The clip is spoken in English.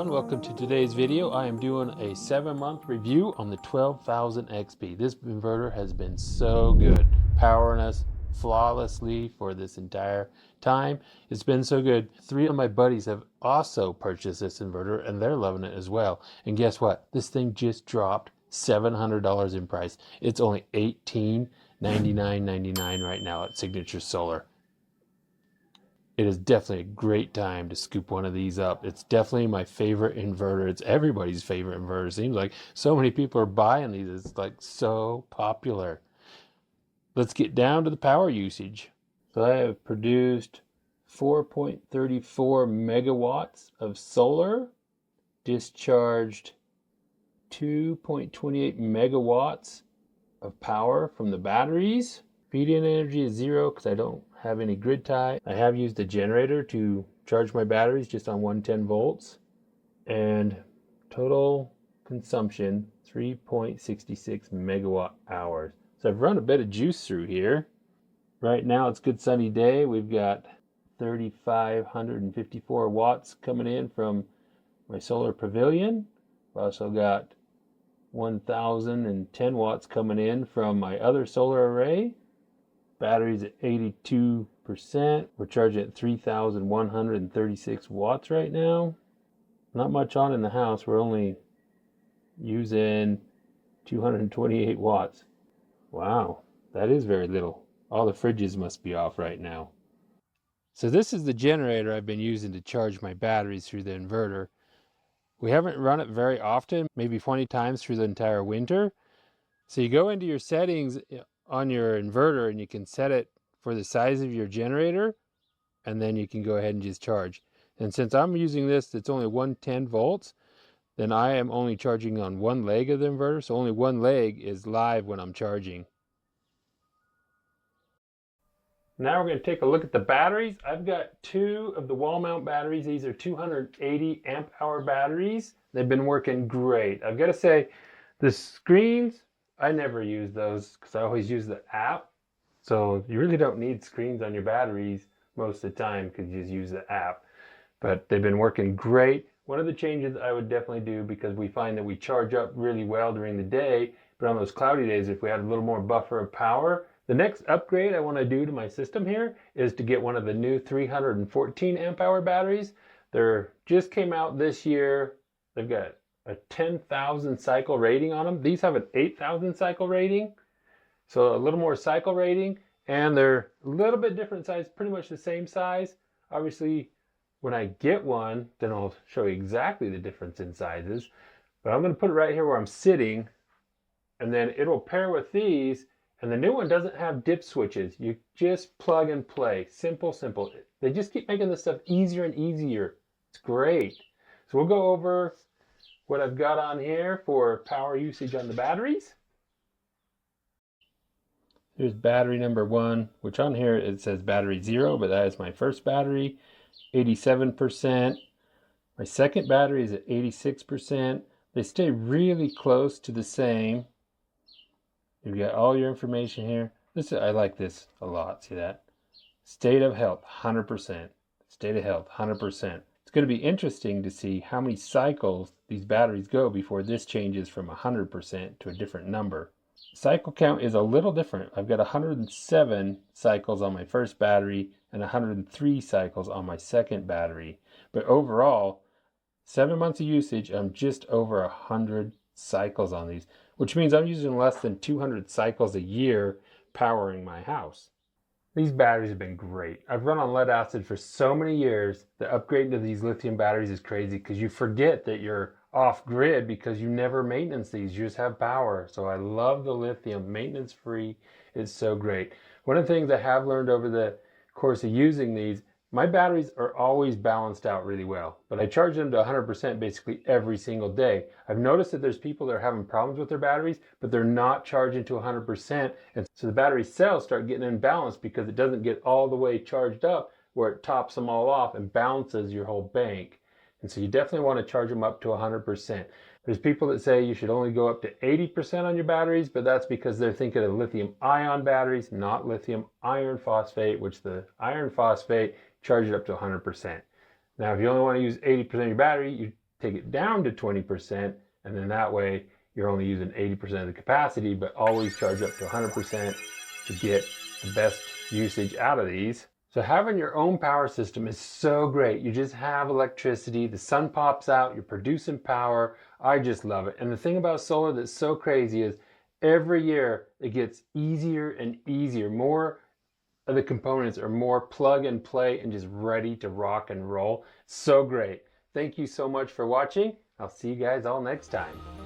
everyone, welcome to today's video. I am doing a 7-month review on the 12000XP. This inverter has been so good, powering us flawlessly for this entire time. It's been so good. 3 of my buddies have also purchased this inverter and they're loving it as well. And guess what? This thing just dropped $700 in price. It's only $1899.99 right now at Signature Solar. It is definitely a great time to scoop one of these up. It's definitely my favorite inverter. It's everybody's favorite inverter. It seems like so many people are buying these. It's like so popular. Let's get down to the power usage. So I have produced 4.34 megawatts of solar, discharged 2.28 megawatts of power from the batteries. Feed-in energy is 0 because I don't have any grid tie. I have used a generator to charge my batteries just on 110 volts. And total consumption, 3.66 megawatt hours. So I've run a bit of juice through here. Right now it's a good sunny day. We've got 3,554 watts coming in from my solar pavilion. I've also got 1,010 watts coming in from my other solar array. Battery's at 82%. We're charging at 3,136 watts right now. Not much on in the house. We're only using 228 watts. Wow, that is very little. All the fridges must be off right now. So this is the generator I've been using to charge my batteries through the inverter. We haven't run it very often, maybe 20 times through the entire winter. So you go into your settings on your inverter and you can set it for the size of your generator, and then you can go ahead and just charge. And since I'm using this, it's only 110 volts, then I am only charging on one leg of the inverter, so only one leg is live when I'm charging. Now we're going to take a look at the batteries. I've got 2 of the Wallmount batteries. These are 280 amp hour batteries. They've been working great. I've got to say, the screens, I never use those because I always use the app. So you really don't need screens on your batteries most of the time because you just use the app. But they've been working great. One of the changes I would definitely do, because we find that we charge up really well during the day, but on those cloudy days, if we had a little more buffer of power, the next upgrade I want to do to my system here is to get one of the new 314 amp hour batteries. They're just came out this year. They've got a 10,000 cycle rating on them. These have an 8,000 cycle rating. So a little more cycle rating, and they're a little bit different size, pretty much the same size. Obviously, when I get one, then I'll show you exactly the difference in sizes. But I'm going to put it right here where I'm sitting, and then it'll pair with these. And the new one doesn't have dip switches. You just plug and play. Simple, simple. They just keep making this stuff easier and easier. It's great. So we'll go over what I've got on here for power usage on the batteries. Here's battery number 1, which on here it says battery 0, but that is my first battery, 87%. My second battery is at 86%. They stay really close to the same. You've got all your information here. I like this a lot. See that? State of health, 100%. State of health, 100%. It's going to be interesting to see how many cycles these batteries go before this changes from 100% to a different number. Cycle count is a little different. I've got 107 cycles on my first battery and 103 cycles on my second battery. But overall, 7 months of usage, I'm just over 100 cycles on these, which means I'm using less than 200 cycles a year powering my house. These batteries have been great. I've run on lead acid for so many years that upgrading to these lithium batteries is crazy because you forget that you're off grid because you never maintenance these. You just have power. So I love the lithium. Maintenance free is so great. One of the things I have learned over the course of using these, my batteries are always balanced out really well, but I charge them to 100% basically every single day. I've noticed that there's people that are having problems with their batteries, but they're not charging to 100%. And so the battery cells start getting imbalanced because it doesn't get all the way charged up where it tops them all off and balances your whole bank. And so you definitely want to charge them up to 100%. There's people that say you should only go up to 80% on your batteries, but that's because they're thinking of lithium ion batteries, not lithium iron phosphate, which the iron phosphate charges up to 100%. Now, if you only want to use 80% of your battery, you take it down to 20%, and then that way you're only using 80% of the capacity, but always charge up to 100% to get the best usage out of these. So having your own power system is so great. You just have electricity, the sun pops out, you're producing power. I just love it. And the thing about solar that's so crazy is every year it gets easier and easier. More of the components are more plug and play and just ready to rock and roll. So great. Thank you so much for watching. I'll see you guys all next time.